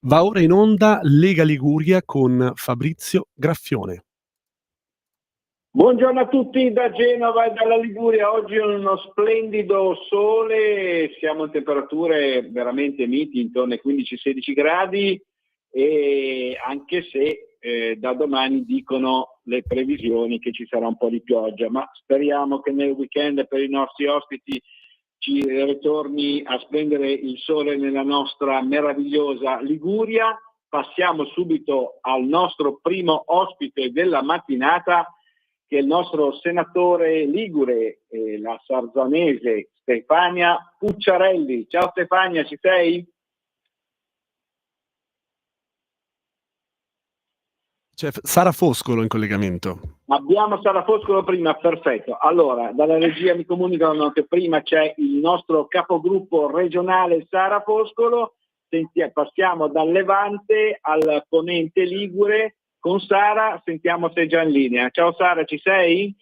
Va ora in onda Lega Liguria con Fabrizio Graffione. Buongiorno a tutti da Genova e dalla Liguria. Oggi è uno splendido sole, siamo in temperature veramente miti, intorno ai 15-16 gradi, e anche se da domani dicono le previsioni che ci sarà un po' di pioggia, ma speriamo che nel weekend per i nostri ospiti ci ritorni a splendere il sole nella nostra meravigliosa Liguria. Passiamo subito al nostro primo ospite della mattinata, che è il nostro senatore ligure, la sarzanese Stefania Pucciarelli. Ciao Stefania, ci sei? C'è Sara Foscolo in collegamento. Abbiamo Sara Foscolo prima, perfetto. Allora, dalla regia mi comunicano che prima c'è il nostro capogruppo regionale Sara Foscolo. Passiamo dal Levante al ponente ligure con Sara, sentiamo se è già in linea. Ciao Sara, ci sei?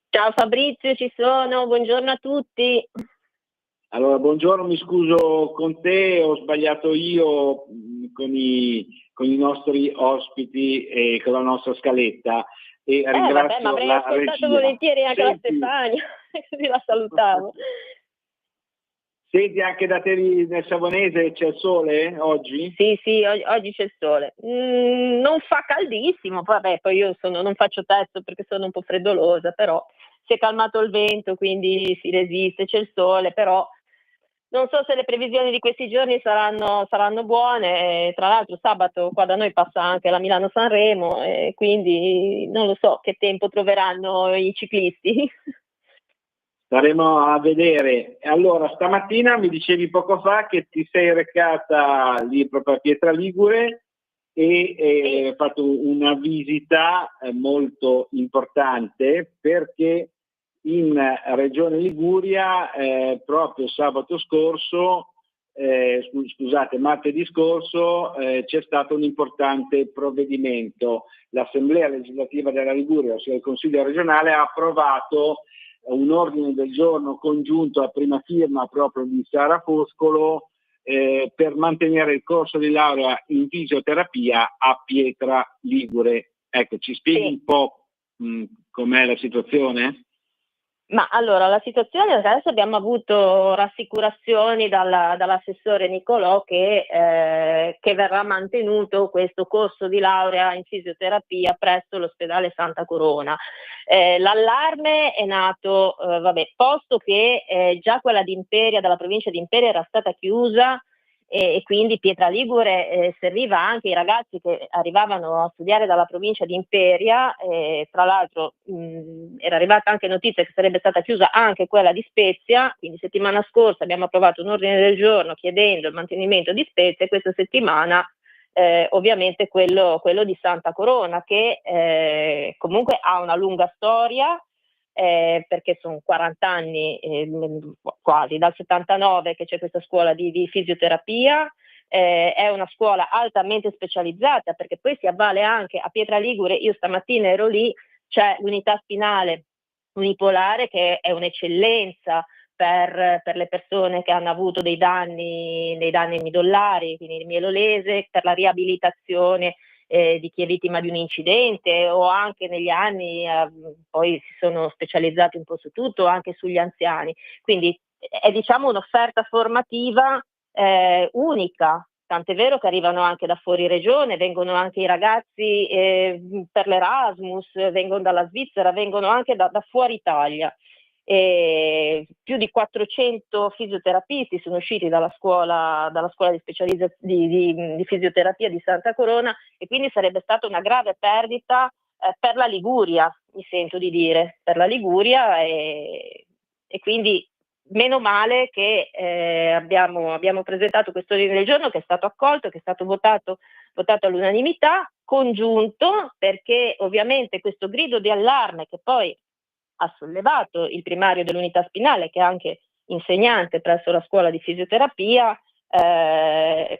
Ciao Fabrizio, ci sono, buongiorno a tutti. Allora, buongiorno, mi scuso con te, ho sbagliato io con i nostri ospiti e con la nostra scaletta. E ringrazio ma avrei la ascoltato regia. volentieri anche la Senti, Stefania, così la salutavo. Senti, anche da te nel Savonese c'è il sole oggi? Sì, oggi c'è il sole. Non fa caldissimo, vabbè, poi io non faccio testo perché sono un po' freddolosa, però si è calmato il vento, quindi si resiste, c'è il sole, però non so se le previsioni di questi giorni saranno buone. Tra l'altro sabato qua da noi passa anche la Milano-Sanremo, e quindi non lo so che tempo troveranno i ciclisti. Staremo a vedere. Allora, stamattina mi dicevi poco fa che ti sei recata lì proprio a Pietra Ligure e hai fatto una visita molto importante, perché in Regione Liguria proprio sabato scorso, martedì scorso, c'è stato un importante provvedimento. L'Assemblea legislativa della Liguria, ossia il Consiglio regionale, ha approvato un ordine del giorno congiunto a prima firma proprio di Sara Foscolo per mantenere il corso di laurea in fisioterapia a Pietra Ligure. Ecco, ci spieghi un po' com'è la situazione? Ma allora, la situazione adesso abbiamo avuto rassicurazioni dall'assessore Nicolò che verrà mantenuto questo corso di laurea in fisioterapia presso l'ospedale Santa Corona. L'allarme è nato, posto che già quella di Imperia, dalla provincia di Imperia, era stata chiusa, e quindi Pietra Ligure serviva anche i ragazzi che arrivavano a studiare dalla provincia di Imperia. Tra l'altro era arrivata anche notizia che sarebbe stata chiusa anche quella di Spezia, quindi settimana scorsa abbiamo approvato un ordine del giorno chiedendo il mantenimento di Spezia, e questa settimana ovviamente quello di Santa Corona, che comunque ha una lunga storia, perché sono 40 anni, quasi, dal 79 che c'è questa scuola di fisioterapia. È una scuola altamente specializzata, perché poi si avvale anche a Pietra Ligure. Io stamattina ero lì, c'è l'unità spinale unipolare che è un'eccellenza per le persone che hanno avuto dei danni midollari, quindi mielolese, per la riabilitazione di chi è vittima di un incidente, o anche negli anni poi si sono specializzati un po' su tutto, anche sugli anziani. Quindi è, diciamo, un'offerta formativa unica, tant'è vero che arrivano anche da fuori regione, vengono anche i ragazzi per l'Erasmus, vengono dalla Svizzera, vengono anche da fuori Italia. Più di 400 fisioterapisti sono usciti dalla scuola di fisioterapia di Santa Corona, e quindi sarebbe stata una grave perdita per la Liguria, mi sento di dire, per la Liguria, e quindi meno male che abbiamo presentato questo ordine del giorno, che è stato accolto, che è stato votato all'unanimità, congiunto, perché ovviamente questo grido di allarme che poi ha sollevato il primario dell'unità spinale, che è anche insegnante presso la scuola di fisioterapia, è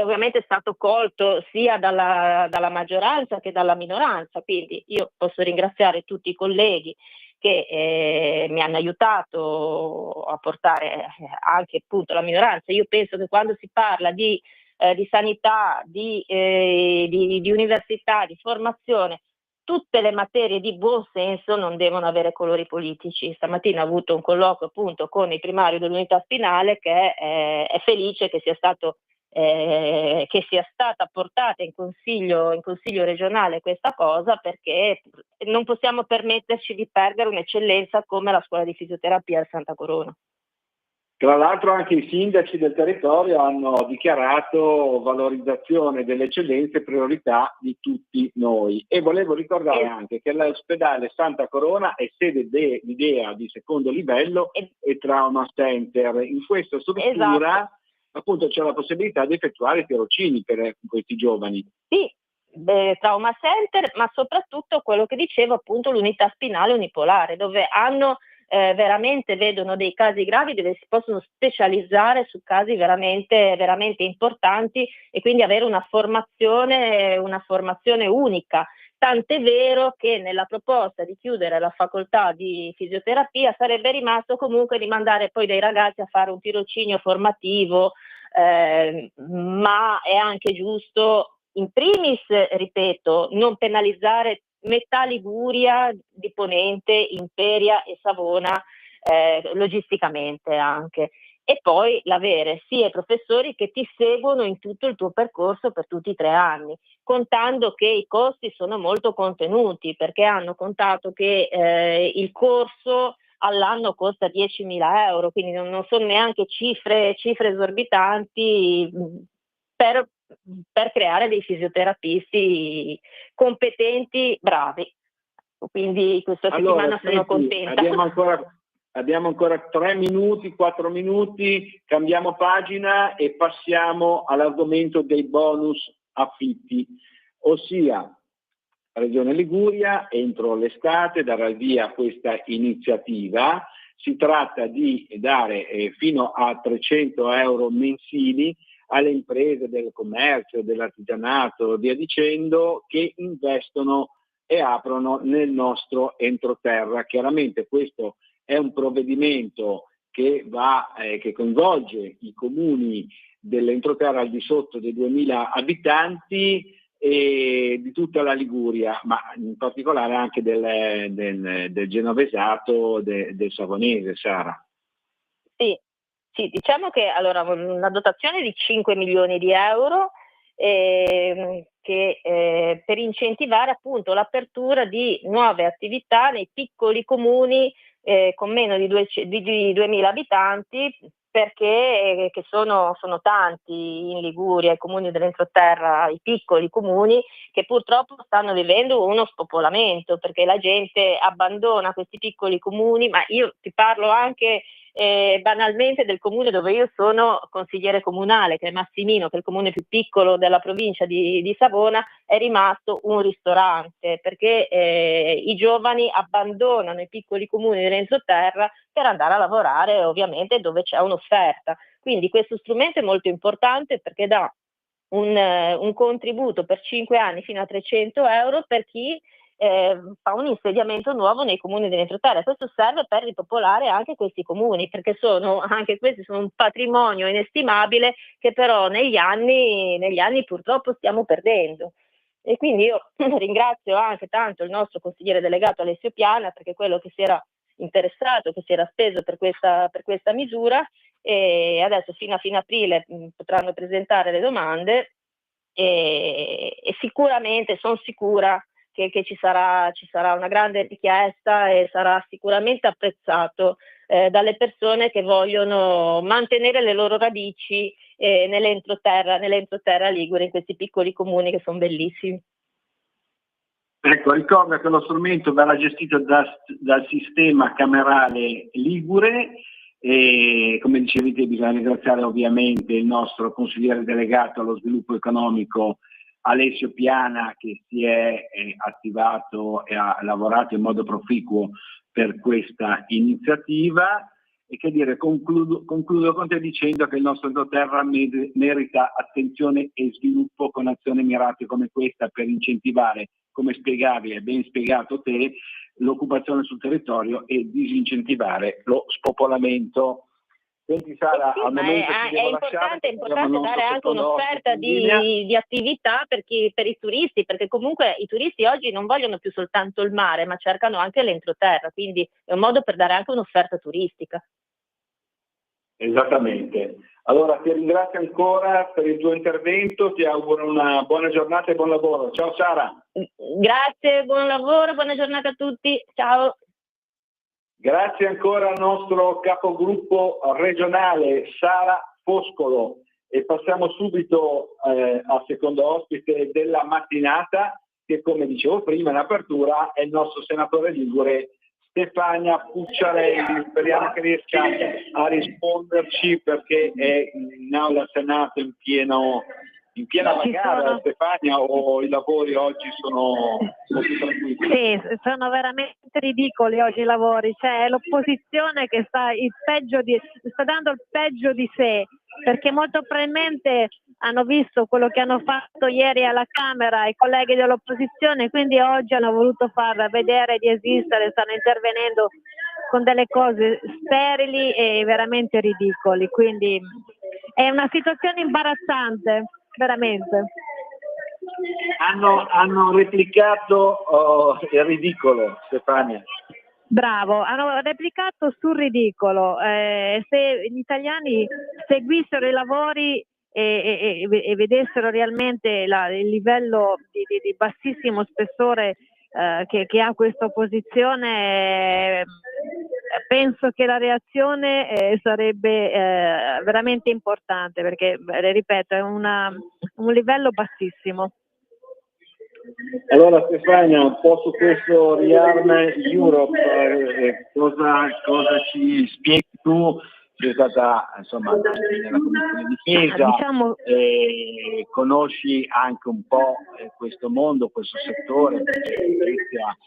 ovviamente stato colto sia dalla maggioranza che dalla minoranza. Quindi io posso ringraziare tutti i colleghi che mi hanno aiutato a portare anche appunto la minoranza. Io penso che quando si parla di di sanità, di università, di formazione, tutte le materie di buon senso non devono avere colori politici. Stamattina ho avuto un colloquio appunto con il primario dell'unità spinale che è felice che sia stata portata in consiglio regionale questa cosa, perché non possiamo permetterci di perdere un'eccellenza come la scuola di fisioterapia al Santa Corona. Tra l'altro anche i sindaci del territorio hanno dichiarato valorizzazione delle eccellenze e priorità di tutti noi. E volevo ricordare anche che l'ospedale Santa Corona è sede di DEA di secondo livello e trauma center. In questa struttura appunto c'è la possibilità di effettuare tirocini per questi giovani. Sì, trauma center, ma soprattutto quello che dicevo appunto l'unità spinale unipolare, dove hanno veramente vedono dei casi gravi dove si possono specializzare su casi veramente, veramente importanti e quindi avere una formazione unica. Tant'è vero che nella proposta di chiudere la facoltà di fisioterapia sarebbe rimasto comunque di mandare poi dei ragazzi a fare un tirocinio formativo, ma è anche giusto, in primis, ripeto, non penalizzare metà Liguria di Ponente, Imperia e Savona logisticamente anche, e poi l'avere sia i professori che ti seguono in tutto il tuo percorso per tutti i 3 anni, contando che i costi sono molto contenuti, perché hanno contato che il corso all'anno costa 10.000 euro, quindi non sono neanche cifre esorbitanti per creare dei fisioterapisti competenti, bravi. Quindi questa settimana sono contenta. Abbiamo ancora 3 minuti, 4 minuti, cambiamo pagina e passiamo all'argomento dei bonus affitti, ossia Regione Liguria entro l'estate darà il via a questa iniziativa. Si tratta di dare fino a 300 euro mensili alle imprese del commercio, dell'artigianato, via dicendo, che investono e aprono nel nostro entroterra. Chiaramente questo è un provvedimento che coinvolge i comuni dell'entroterra al di sotto dei 2000 abitanti e di tutta la Liguria, ma in particolare anche del Genovesato, del Savonese, Sara. Sì, diciamo che allora una dotazione di 5 milioni di euro per incentivare appunto l'apertura di nuove attività nei piccoli comuni con meno di 2000 abitanti, perché che sono tanti in Liguria, i comuni dell'entroterra, i piccoli comuni, che purtroppo stanno vivendo uno spopolamento, perché la gente abbandona questi piccoli comuni, ma io ti parlo anche banalmente del comune dove io sono consigliere comunale, che è Massimino, che è il comune più piccolo della provincia di Savona. È rimasto un ristorante, perché i giovani abbandonano i piccoli comuni dell'entroterra per andare a lavorare ovviamente dove c'è un'offerta. Quindi questo strumento è molto importante perché dà un contributo per 5 anni fino a 300 euro per chi fa un insediamento nuovo nei comuni dell'entroterra. Questo serve per ripopolare anche questi comuni, perché anche questi sono un patrimonio inestimabile che però negli anni purtroppo stiamo perdendo. E quindi io ringrazio anche tanto il nostro consigliere delegato Alessio Piana, perché è quello che si era interessato, che si era speso per questa misura, e adesso fino a fine aprile potranno presentare le domande e sicuramente sono sicura che ci sarà una grande richiesta e sarà sicuramente apprezzato dalle persone che vogliono mantenere le loro radici nell'entroterra ligure, in questi piccoli comuni che sono bellissimi. Ecco, ricorda che lo strumento verrà gestito dal sistema camerale ligure e, come dicevi te, bisogna ringraziare ovviamente il nostro consigliere delegato allo sviluppo economico Alessio Piana, che si è attivato e ha lavorato in modo proficuo per questa iniziativa. E che dire, concludo con te dicendo che il nostro entroterra merita attenzione e sviluppo con azioni mirate come questa per incentivare, come spiegavi e ben spiegato te, l'occupazione sul territorio e disincentivare lo spopolamento. Senti Sara, Sì, al ma momento ti devo lasciare, è importante dare anche un'offerta di attività per i turisti, perché comunque i turisti oggi non vogliono più soltanto il mare, ma cercano anche l'entroterra, quindi è un modo per dare anche un'offerta turistica. Esattamente. Allora ti ringrazio ancora per il tuo intervento, ti auguro una buona giornata e buon lavoro. Ciao Sara. Grazie, buon lavoro, buona giornata a tutti, ciao. Grazie ancora al nostro capogruppo regionale Sara Foscolo e passiamo subito al secondo ospite della mattinata che, come dicevo prima in apertura, è il nostro senatore ligure Stefania Pucciarelli. Speriamo che riesca a risponderci perché è in aula Senato in piena gara, Stefania, o i lavori oggi sono molto tranquilli? Sì, sono veramente ridicoli oggi i lavori, c'è l'opposizione che sta dando il peggio di sé, perché molto probabilmente hanno visto quello che hanno fatto ieri alla Camera i colleghi dell'opposizione, quindi oggi hanno voluto far vedere di esistere, stanno intervenendo con delle cose sterili e veramente ridicoli, quindi è una situazione imbarazzante, veramente. Hanno replicato il ridicolo, Stefania. Bravo, hanno replicato sul ridicolo. Se gli italiani seguissero i lavori e vedessero realmente il livello di bassissimo spessore che ha questa opposizione, penso che la reazione sarebbe veramente importante, perché, ripeto, è un livello bassissimo. Allora Stefania, un po' su questo Rearm Europe, cosa ci spieghi tu? Sei stata insomma nella Commissione Difesa, diciamo... conosci anche un po' questo mondo, questo settore, perché Svezia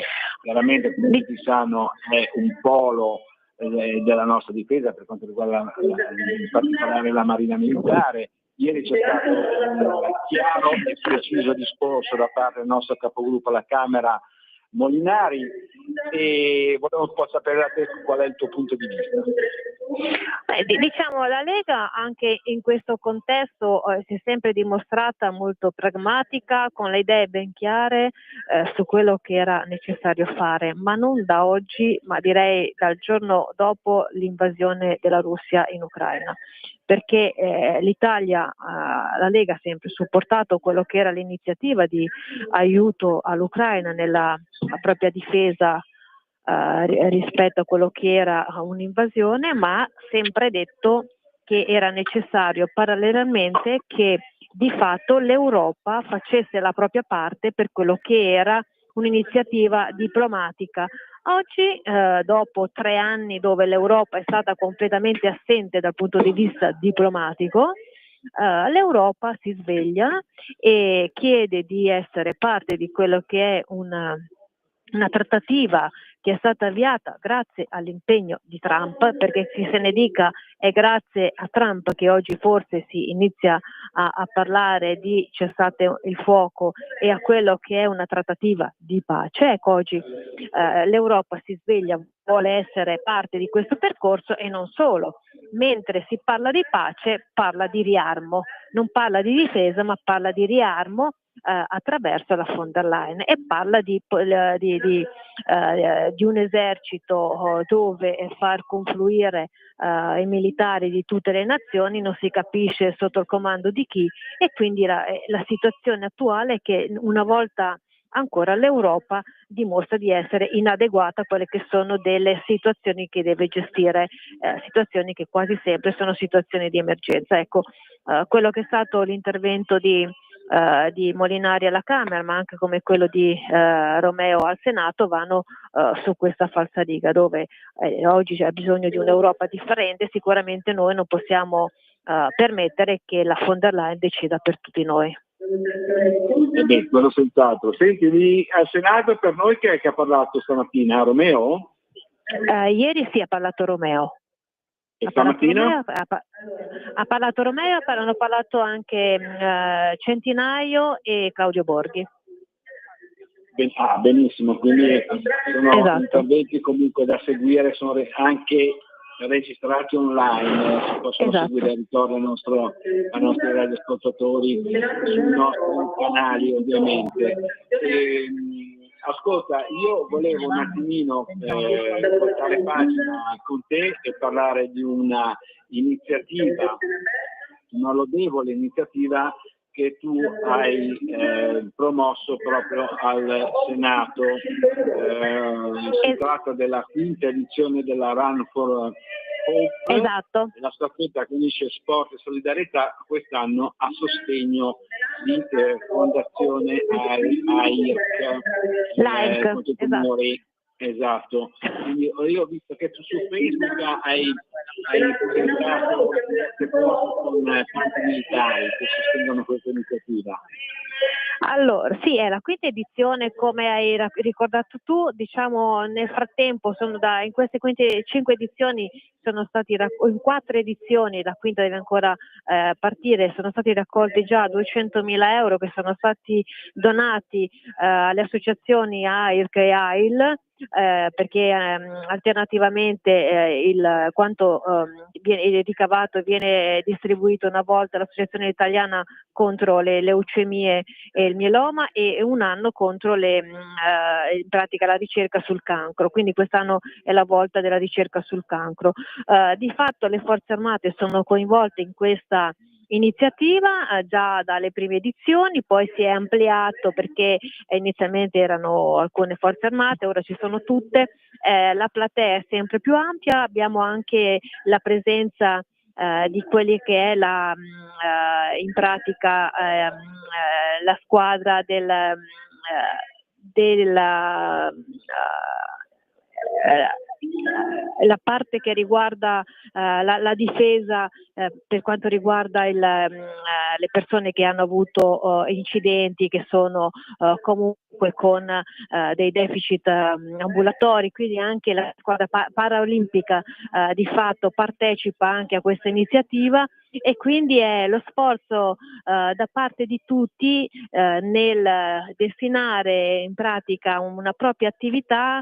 chiaramente, come tutti sanno, è un polo della nostra difesa per quanto riguarda in particolare la Marina Militare. Ieri c'è stato un chiaro e preciso discorso da parte del nostro capogruppo alla Camera Molinari e volevo un po' sapere da te qual è il tuo punto di vista. Diciamo, la Lega anche in questo contesto si è sempre dimostrata molto pragmatica, con le idee ben chiare su quello che era necessario fare, ma non da oggi, ma direi dal giorno dopo l'invasione della Russia in Ucraina, perché l'Italia, la Lega ha sempre supportato quello che era l'iniziativa di aiuto all'Ucraina nella propria difesa rispetto a quello che era un'invasione, ma ha sempre detto che era necessario parallelamente che di fatto l'Europa facesse la propria parte per quello che era un'iniziativa diplomatica. Oggi, dopo 3 anni dove l'Europa è stata completamente assente dal punto di vista diplomatico, l'Europa si sveglia e chiede di essere parte di quello che è una trattativa che è stata avviata grazie all'impegno di Trump, perché chi se ne dica è grazie a Trump che oggi forse si inizia a parlare di cessate il fuoco e a quello che è una trattativa di pace. Ecco, oggi l'Europa si sveglia, vuole essere parte di questo percorso e non solo. Mentre si parla di pace, parla di riarmo, non parla di difesa ma parla di riarmo attraverso la von der Leyen e parla di un esercito dove far confluire i militari di tutte le nazioni, non si capisce sotto il comando di chi, e quindi la situazione attuale è che una volta ancora l'Europa dimostra di essere inadeguata a quelle che sono delle situazioni che deve gestire, situazioni che quasi sempre sono situazioni di emergenza. Ecco, quello che è stato l'intervento di Molinari alla Camera, ma anche come quello di Romeo al Senato, vanno su questa falsariga dove oggi c'è bisogno di un'Europa differente. Sicuramente noi non possiamo permettere che la von der Leyen decida per tutti noi. Quello senz'altro. Senti, lì al Senato per noi chi è che ha parlato stamattina? Romeo? Ieri sì, ha parlato Romeo. E stamattina? Ha parlato Romeo, hanno parlato anche Centinaio e Claudio Borghi. Benissimo, quindi sono esatto. interventi comunque da seguire, sono anche registrati online, si possono Esatto. seguire al ritorno ai nostri radioascoltatori sui nostri canali, ovviamente. Ascolta, io volevo un attimino voltare pagina con te e parlare di una iniziativa, una lodevole iniziativa che tu hai promosso proprio al Senato. Si tratta della quinta edizione della Run for Hope. Esatto. La staffetta che unisce sport e solidarietà quest'anno a sostegno di Fondazione L'AIRC, esatto. Esatto. Quindi io ho visto che tu su Facebook hai pubblicato queste foto con tanti militari che sostengono questa iniziativa. Allora, sì, è la quinta edizione, come hai ricordato tu, diciamo nel frattempo in queste 5 edizioni sono stati in 4 edizioni, la quinta deve ancora partire, sono stati raccolti già 200.000 euro che sono stati donati alle associazioni AIRC e AIL, perché alternativamente quanto viene ricavato viene distribuito una volta all'Associazione Italiana contro le leucemie e il mieloma e un anno contro in pratica la ricerca sul cancro, quindi quest'anno è la volta della ricerca sul cancro. Di fatto le forze armate sono coinvolte in questa iniziativa già dalle prime edizioni, poi si è ampliato perché inizialmente erano alcune forze armate, ora ci sono tutte, la platea è sempre più ampia, abbiamo anche la presenza di quelli che è in pratica la squadra la parte che riguarda la difesa per quanto riguarda le persone che hanno avuto incidenti, che sono comunque con dei deficit ambulatori, quindi anche la squadra paraolimpica di fatto partecipa anche a questa iniziativa e quindi è lo sforzo da parte di tutti nel destinare in pratica una propria attività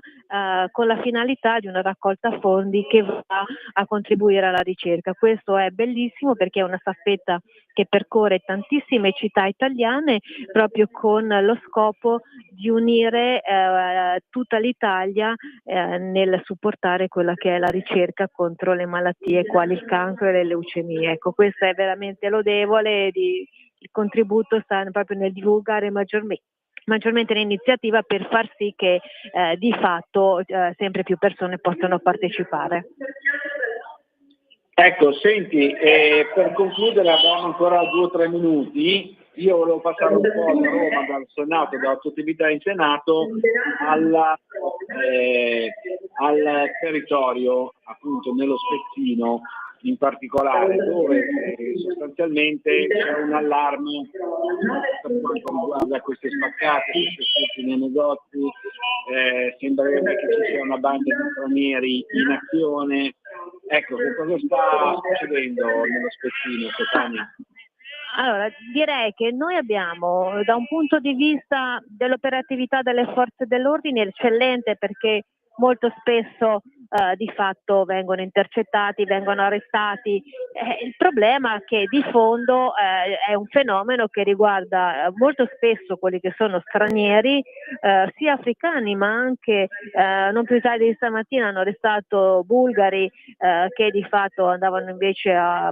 con la finalità di una raccolta fondi che va a contribuire alla ricerca. Questo è bellissimo perché è una staffetta che percorre tantissime città italiane proprio con lo scopo di unire tutta l'Italia nel supportare quella che è la ricerca contro le malattie quali il cancro e le leucemie. Ecco, questo è veramente lodevole, il contributo sta proprio nel divulgare maggiormente l'iniziativa per far sì che di fatto sempre più persone possano partecipare. Ecco, senti, per concludere abbiamo ancora 2 o 3 minuti. Io volevo passare un po' da Roma, dal Senato, dalla tua attività in Senato, al territorio, appunto nello Spezzino in particolare, dove sostanzialmente c'è un allarme per quanto riguarda queste spaccate, queste furti nei negozi, sembrerebbe che ci sia una banda di stranieri in azione. Ecco, che cosa sta succedendo nello Spezzino, Stefania? Allora, direi che noi abbiamo, da un punto di vista dell'operatività delle forze dell'ordine, eccellente perché molto spesso di fatto vengono intercettati, vengono arrestati. Il problema è che di fondo è un fenomeno che riguarda molto spesso quelli che sono stranieri, sia africani ma anche non più tardi di stamattina hanno arrestato bulgari che di fatto andavano invece a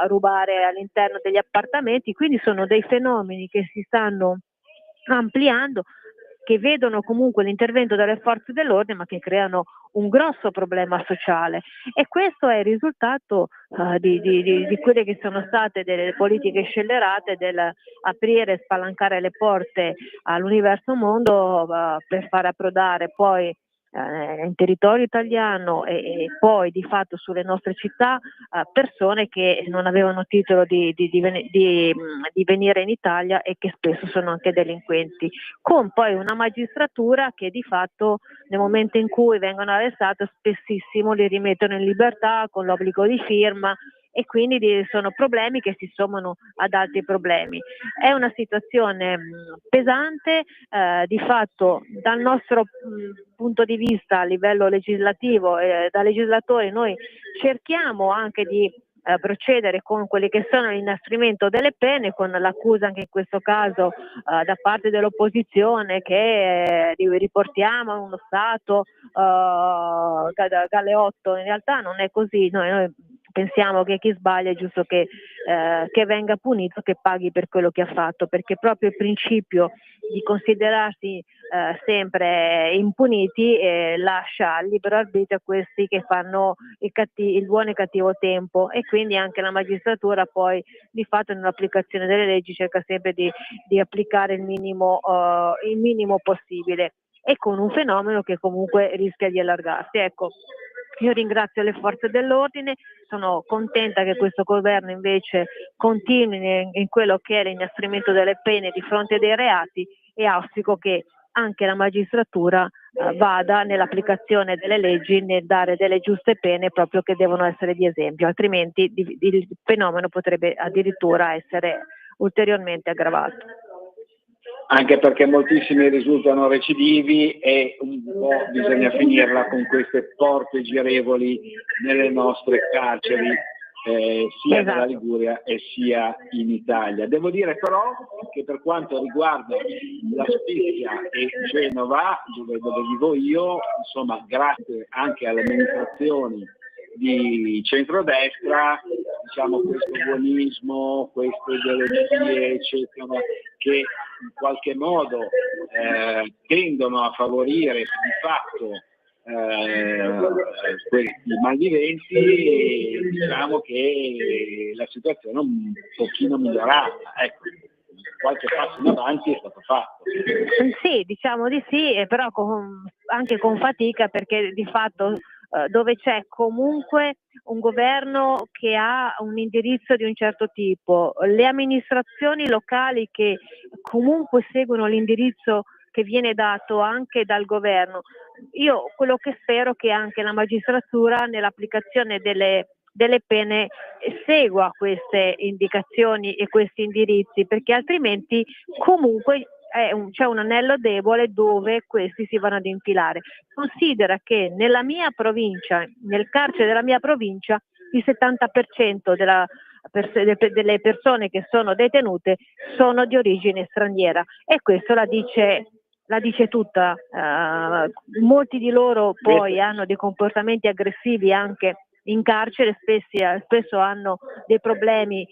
rubare all'interno degli appartamenti, quindi sono dei fenomeni che si stanno ampliando, che vedono comunque l'intervento delle forze dell'ordine ma che creano un grosso problema sociale e questo è il risultato di quelle che sono state delle politiche scellerate del aprire e spalancare le porte all'universo mondo per far approdare poi in territorio italiano e poi di fatto sulle nostre città persone che non avevano titolo di venire in Italia e che spesso sono anche delinquenti, con poi una magistratura che di fatto nel momento in cui vengono arrestati spessissimo li rimettono in libertà con l'obbligo di firma e quindi sono problemi che si sommano ad altri problemi. È una situazione pesante, di fatto dal nostro punto di vista a livello legislativo, da legislatori noi cerchiamo anche di procedere con quelli che sono l'inasprimento delle pene, con l'accusa anche in questo caso da parte dell'opposizione che riportiamo uno Stato Galeotto. In realtà non è così, noi pensiamo che chi sbaglia è giusto che venga punito, che paghi per quello che ha fatto, perché proprio il principio di considerarsi sempre impuniti lascia libero arbitrio a questi che fanno il buono e cattivo tempo, e quindi anche la magistratura poi di fatto nell'applicazione delle leggi cerca sempre di applicare il minimo possibile, e con un fenomeno che comunque rischia di allargarsi. Ecco, io ringrazio le forze dell'ordine, sono contenta che questo governo invece continui in quello che è l'inasprimento delle pene di fronte dei reati, e auspico che anche la magistratura vada nell'applicazione delle leggi, nel dare delle giuste pene proprio che devono essere di esempio, altrimenti il fenomeno potrebbe addirittura essere ulteriormente aggravato. Anche perché moltissimi risultano recidivi e un po' bisogna finirla con queste porte girevoli nelle nostre carceri, sia nella Liguria e sia in Italia. Devo dire però che per quanto riguarda la Spezia e Genova, dove vivo io, insomma, grazie anche alle amministrazioni di centrodestra, diciamo, questo buonismo, queste ideologie eccetera, che in qualche modo tendono a favorire di fatto questi malviventi, e diciamo che la situazione è un pochino migliorata, ecco, qualche passo in avanti è stato fatto. Sì, diciamo di sì, però anche con fatica, perché di fatto dove c'è comunque un governo che ha un indirizzo di un certo tipo, le amministrazioni locali che comunque seguono l'indirizzo che viene dato anche dal governo, io quello che spero è che anche la magistratura nell'applicazione delle pene segua queste indicazioni e questi indirizzi, perché altrimenti comunque c'è un anello debole dove questi si vanno ad infilare. Considera che nella mia provincia, nel carcere della mia provincia, il 70% delle persone che sono detenute sono di origine straniera, e questo la dice tutta. Molti di loro poi hanno dei comportamenti aggressivi anche in carcere, spesso hanno dei problemi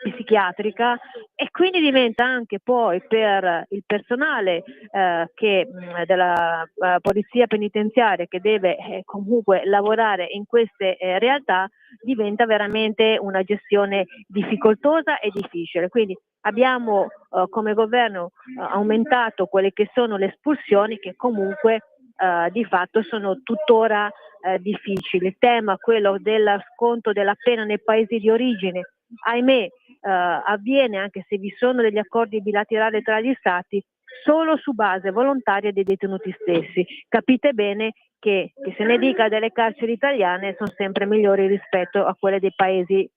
psichiatrica, e quindi diventa anche poi per il personale della polizia penitenziaria, che deve comunque lavorare in queste realtà, diventa veramente una gestione difficoltosa e difficile. Quindi abbiamo come governo aumentato quelle che sono le espulsioni, che comunque di fatto sono tuttora difficili. Il tema, quello del sconto della pena nei paesi di origine, ahimè avviene, anche se vi sono degli accordi bilaterali tra gli stati, solo su base volontaria dei detenuti stessi. Capite bene che se ne dica delle carceri italiane sono sempre migliori rispetto a quelle dei paesi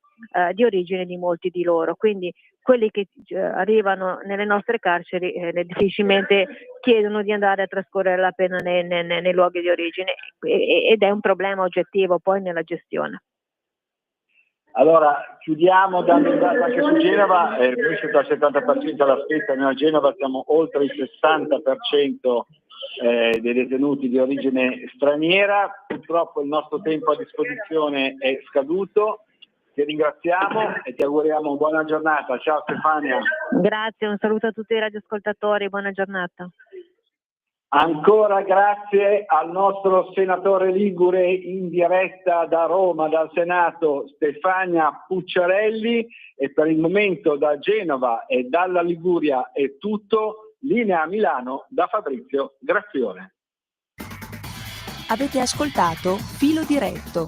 di origine di molti di loro, quindi quelli che arrivano nelle nostre carceri difficilmente chiedono di andare a trascorrere la pena nei luoghi di origine, ed è un problema oggettivo poi nella gestione. Allora, chiudiamo dando un dato anche su Genova. Noi siamo al 70% alla Spezia, noi a Genova siamo oltre il 60% dei detenuti di origine straniera. Purtroppo il nostro tempo a disposizione è scaduto. Ti ringraziamo e ti auguriamo buona giornata. Ciao Stefania. Grazie, un saluto a tutti i radioascoltatori, buona giornata. Ancora grazie al nostro senatore ligure in diretta da Roma, dal Senato, Stefania Pucciarelli, e per il momento da Genova e dalla Liguria è tutto. Linea a Milano da Fabrizio Graffione. Avete ascoltato Filo Diretto,